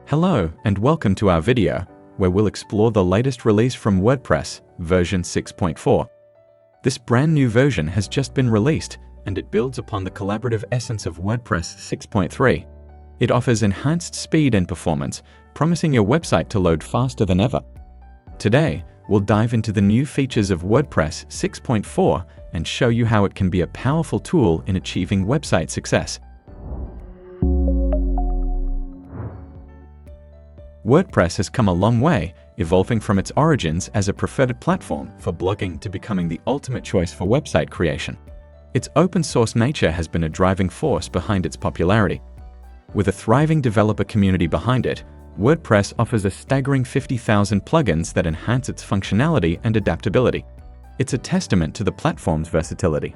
Hello and welcome to our video, where we'll explore the latest release from WordPress, version 6.4. This brand new version has just been released, and it builds upon the collaborative essence of WordPress 6.3. It offers enhanced speed and performance, promising your website to load faster than ever. Today, we'll dive into the new features of WordPress 6.4 and show you how it can be a powerful tool in achieving website success. WordPress has come a long way, evolving from its origins as a preferred platform for blogging to becoming the ultimate choice for website creation. Its open-source nature has been a driving force behind its popularity. With a thriving developer community behind it, WordPress offers a staggering 50,000 plugins that enhance its functionality and adaptability. It's a testament to the platform's versatility.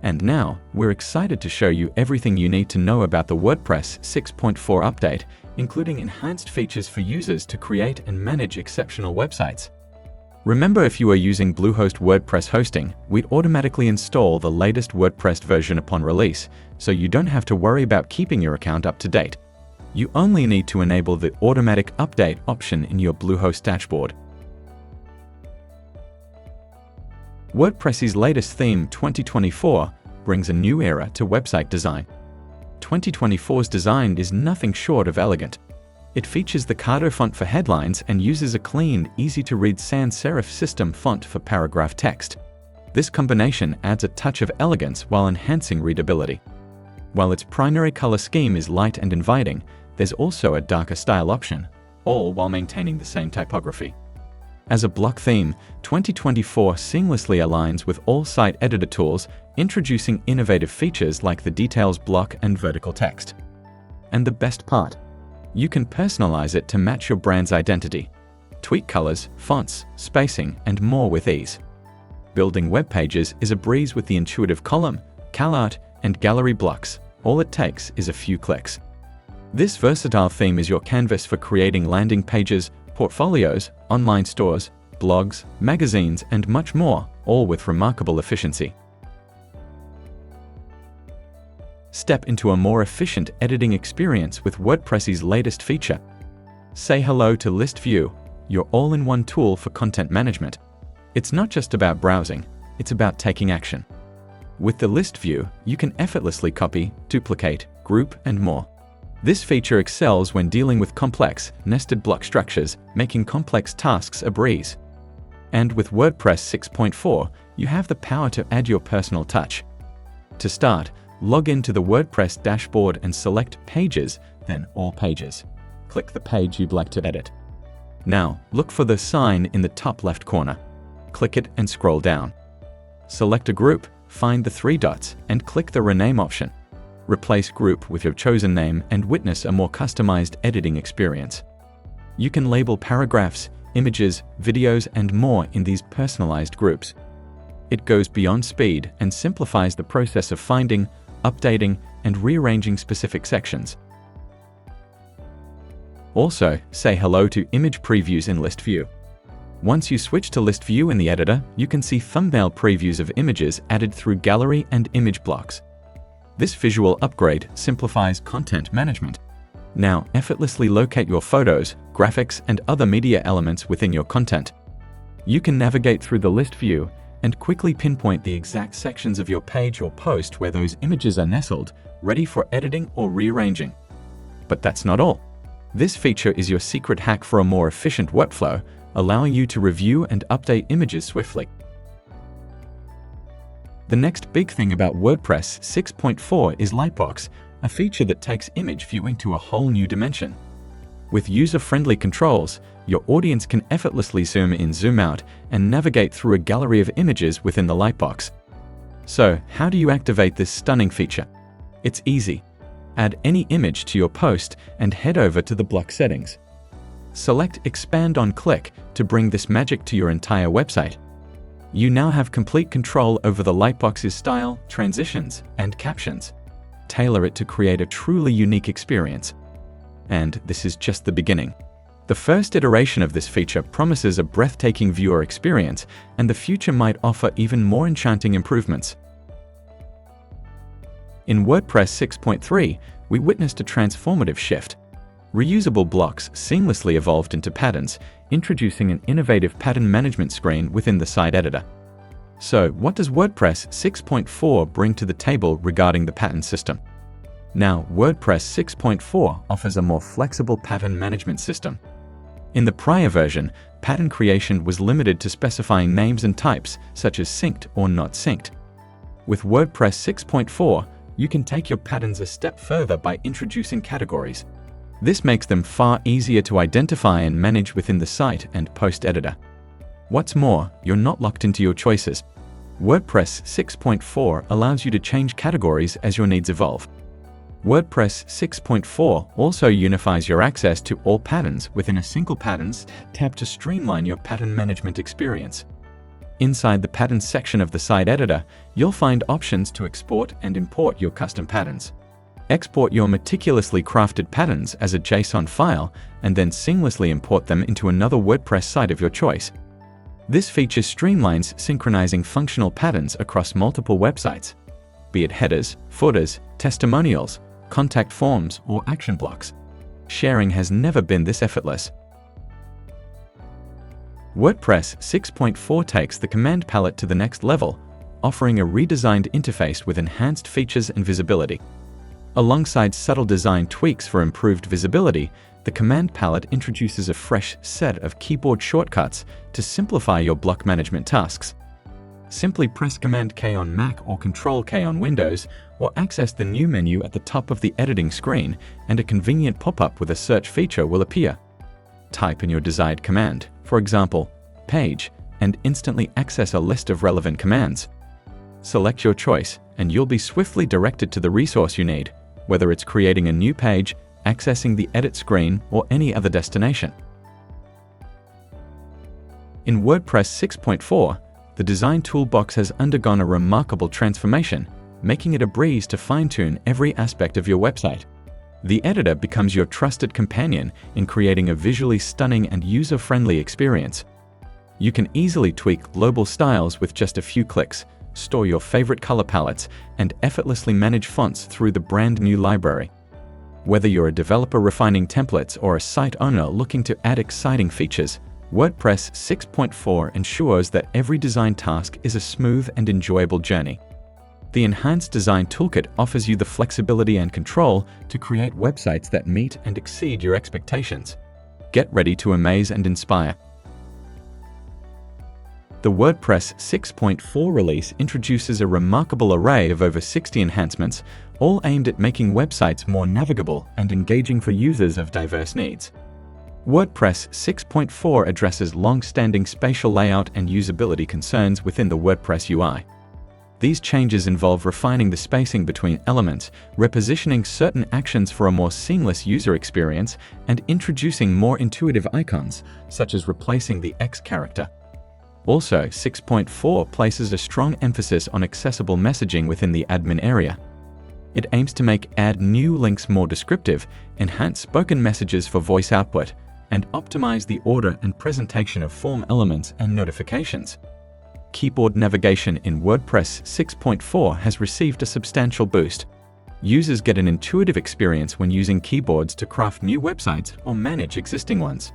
And now, we're excited to show you everything you need to know about the WordPress 6.4 update, including enhanced features for users to create and manage exceptional websites. Remember, if you are using Bluehost WordPress hosting, we'd automatically install the latest WordPress version upon release, so you don't have to worry about keeping your account up to date. You only need to enable the automatic update option in your Bluehost dashboard. WordPress's latest theme, 2024, brings a new era to website design. 2024's design is nothing short of elegant. It features the Cardo font for headlines and uses a clean, easy-to-read sans serif system font for paragraph text. This combination adds a touch of elegance while enhancing readability. While its primary color scheme is light and inviting, there's also a darker style option, all while maintaining the same typography. As a block theme, 2024 seamlessly aligns with all site editor tools, introducing innovative features like the details block and vertical text. And the best part, you can personalize it to match your brand's identity. Tweak colors, fonts, spacing, and more with ease. Building web pages is a breeze with the intuitive column, CalArt, and gallery blocks. All it takes is a few clicks. This versatile theme is your canvas for creating landing pages, portfolios, online stores, blogs, magazines, and much more, all with remarkable efficiency. Step into a more efficient editing experience with WordPress's latest feature. Say hello to List View, your all-in-one tool for content management. It's not just about browsing, it's about taking action. With the List View, you can effortlessly copy, duplicate, group, and more. This feature excels when dealing with complex, nested block structures, making complex tasks a breeze. And with WordPress 6.4, you have the power to add your personal touch. To start, log into the WordPress dashboard and select Pages, then All Pages. Click the page you'd like to edit. Now, look for the sign in the top left corner. Click it and scroll down. Select a group, find the three dots, and click the Rename option. Replace group with your chosen name and witness a more customized editing experience. You can label paragraphs, images, videos, and more in these personalized groups. It goes beyond speed and simplifies the process of finding, updating, and rearranging specific sections. Also, say hello to image previews in List View. Once you switch to List View in the editor, you can see thumbnail previews of images added through gallery and image blocks. This visual upgrade simplifies content management. Now, effortlessly locate your photos, graphics, and other media elements within your content. You can navigate through the List View and quickly pinpoint the exact sections of your page or post where those images are nestled, ready for editing or rearranging. But that's not all. This feature is your secret hack for a more efficient workflow, allowing you to review and update images swiftly. The next big thing about WordPress 6.4 is Lightbox, a feature that takes image viewing to a whole new dimension. With user-friendly controls, your audience can effortlessly zoom in, zoom out, and navigate through a gallery of images within the Lightbox. So, how do you activate this stunning feature? It's easy. Add any image to your post and head over to the block settings. Select Expand on Click to bring this magic to your entire website. You now have complete control over the Lightbox's style, transitions, and captions. Tailor it to create a truly unique experience. And this is just the beginning. The first iteration of this feature promises a breathtaking viewer experience, and the future might offer even more enchanting improvements. In WordPress 6.3, we witnessed a transformative shift. Reusable blocks seamlessly evolved into patterns, introducing an innovative pattern management screen within the site editor. So, what does WordPress 6.4 bring to the table regarding the pattern system? Now, WordPress 6.4 offers a more flexible pattern management system. In the prior version, pattern creation was limited to specifying names and types, such as synced or not synced. With WordPress 6.4, you can take your patterns a step further by introducing categories. This makes them far easier to identify and manage within the site and post editor. What's more, you're not locked into your choices. WordPress 6.4 allows you to change categories as your needs evolve. WordPress 6.4 also unifies your access to all patterns within a single Patterns tab to streamline your pattern management experience. Inside the Patterns section of the site editor, you'll find options to export and import your custom patterns. Export your meticulously crafted patterns as a JSON file and then seamlessly import them into another WordPress site of your choice. This feature streamlines synchronizing functional patterns across multiple websites, be it headers, footers, testimonials, contact forms, or action blocks. Sharing has never been this effortless. WordPress 6.4 takes the command palette to the next level, offering a redesigned interface with enhanced features and visibility. Alongside subtle design tweaks for improved visibility, the command palette introduces a fresh set of keyboard shortcuts to simplify your block management tasks. Simply press Command-K on Mac or Control-K on Windows, or access the new menu at the top of the editing screen, and a convenient pop-up with a search feature will appear. Type in your desired command, for example, page, and instantly access a list of relevant commands. Select your choice, and you'll be swiftly directed to the resource you need, whether it's creating a new page, accessing the edit screen, or any other destination. In WordPress 6.4, the design toolbox has undergone a remarkable transformation, making it a breeze to fine-tune every aspect of your website. The editor becomes your trusted companion in creating a visually stunning and user-friendly experience. You can easily tweak global styles with just a few clicks, store your favorite color palettes, and effortlessly manage fonts through the brand new library. Whether you're a developer refining templates or a site owner looking to add exciting features, WordPress 6.4 ensures that every design task is a smooth and enjoyable journey. The Enhanced Design Toolkit offers you the flexibility and control to create websites that meet and exceed your expectations. Get ready to amaze and inspire. The WordPress 6.4 release introduces a remarkable array of over 60 enhancements, all aimed at making websites more navigable and engaging for users of diverse needs. WordPress 6.4 addresses long-standing spatial layout and usability concerns within the WordPress UI. These changes involve refining the spacing between elements, repositioning certain actions for a more seamless user experience, and introducing more intuitive icons, such as replacing the X character. Also, 6.4 places a strong emphasis on accessible messaging within the admin area. It aims to make add new links more descriptive, enhance spoken messages for voice output, and optimize the order and presentation of form elements and notifications. Keyboard navigation in WordPress 6.4 has received a substantial boost. Users get an intuitive experience when using keyboards to craft new websites or manage existing ones.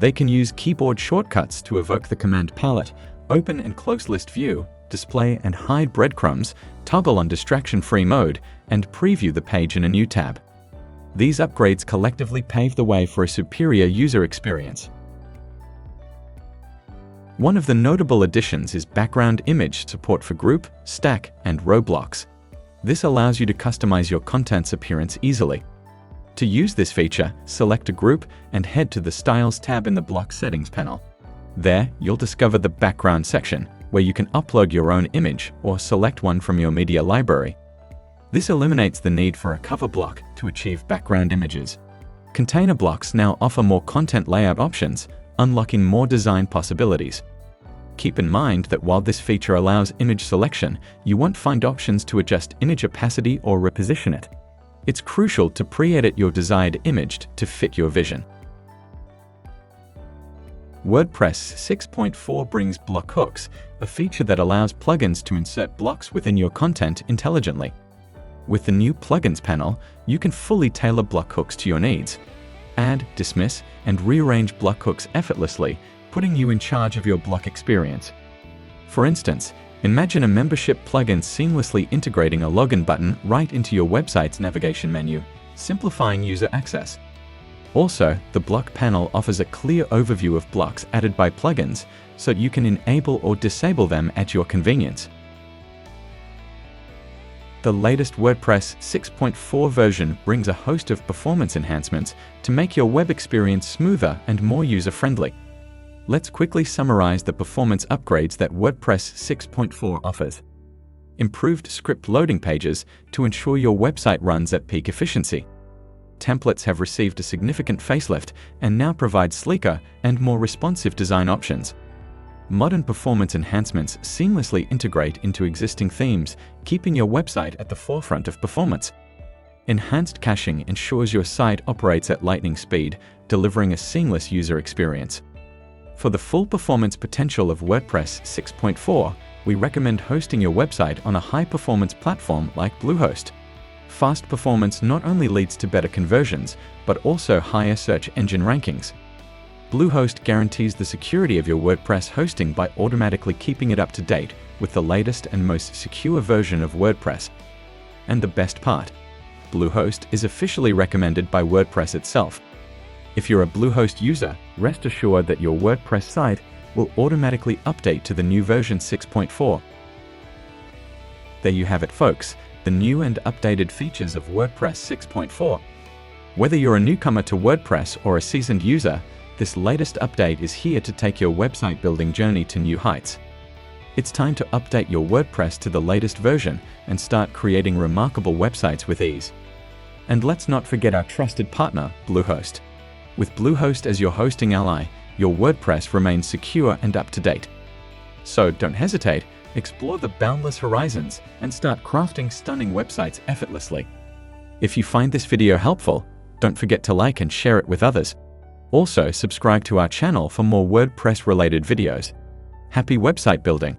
They can use keyboard shortcuts to evoke the command palette, open and close list view, display and hide breadcrumbs, toggle on distraction-free mode, and preview the page in a new tab. These upgrades collectively pave the way for a superior user experience. One of the notable additions is background image support for group, stack, and row blocks. This allows you to customize your content's appearance easily. To use this feature, select a group and head to the Styles tab in the Block Settings panel. There, you'll discover the Background section, where you can upload your own image or select one from your media library. This eliminates the need for a cover block to achieve background images. Container blocks now offer more content layout options, unlocking more design possibilities. Keep in mind that while this feature allows image selection, you won't find options to adjust image opacity or reposition it. It's crucial to pre-edit your desired image to fit your vision. WordPress 6.4 brings block hooks, a feature that allows plugins to insert blocks within your content intelligently. With the new Plugins panel, you can fully tailor block hooks to your needs. add, dismiss, and rearrange block hooks effortlessly, putting you in charge of your block experience. For instance, imagine a membership plugin seamlessly integrating a login button right into your website's navigation menu, simplifying user access. Also, the block panel offers a clear overview of blocks added by plugins, so you can enable or disable them at your convenience. The latest WordPress 6.4 version brings a host of performance enhancements to make your web experience smoother and more user-friendly. Let's quickly summarize the performance upgrades that WordPress 6.4 offers. Improved script loading pages to ensure your website runs at peak efficiency. Templates have received a significant facelift and now provide sleeker and more responsive design options. Modern performance enhancements seamlessly integrate into existing themes, keeping your website at the forefront of performance. Enhanced caching ensures your site operates at lightning speed, delivering a seamless user experience. For the full performance potential of WordPress 6.4, we recommend hosting your website on a high-performance platform like Bluehost. Fast performance not only leads to better conversions, but also higher search engine rankings. Bluehost guarantees the security of your WordPress hosting by automatically keeping it up to date with the latest and most secure version of WordPress. And the best part, Bluehost is officially recommended by WordPress itself. If you're a Bluehost user, rest assured that your WordPress site will automatically update to the new version 6.4. There you have it, folks, the new and updated features of WordPress 6.4. Whether you're a newcomer to WordPress or a seasoned user, this latest update is here to take your website building journey to new heights. It's time to update your WordPress to the latest version and start creating remarkable websites with ease. And let's not forget our trusted partner, Bluehost. With Bluehost as your hosting ally, your WordPress remains secure and up to date. So don't hesitate, explore the boundless horizons and start crafting stunning websites effortlessly. If you find this video helpful, don't forget to like and share it with others. Also, subscribe to our channel for more WordPress-related videos. Happy website building!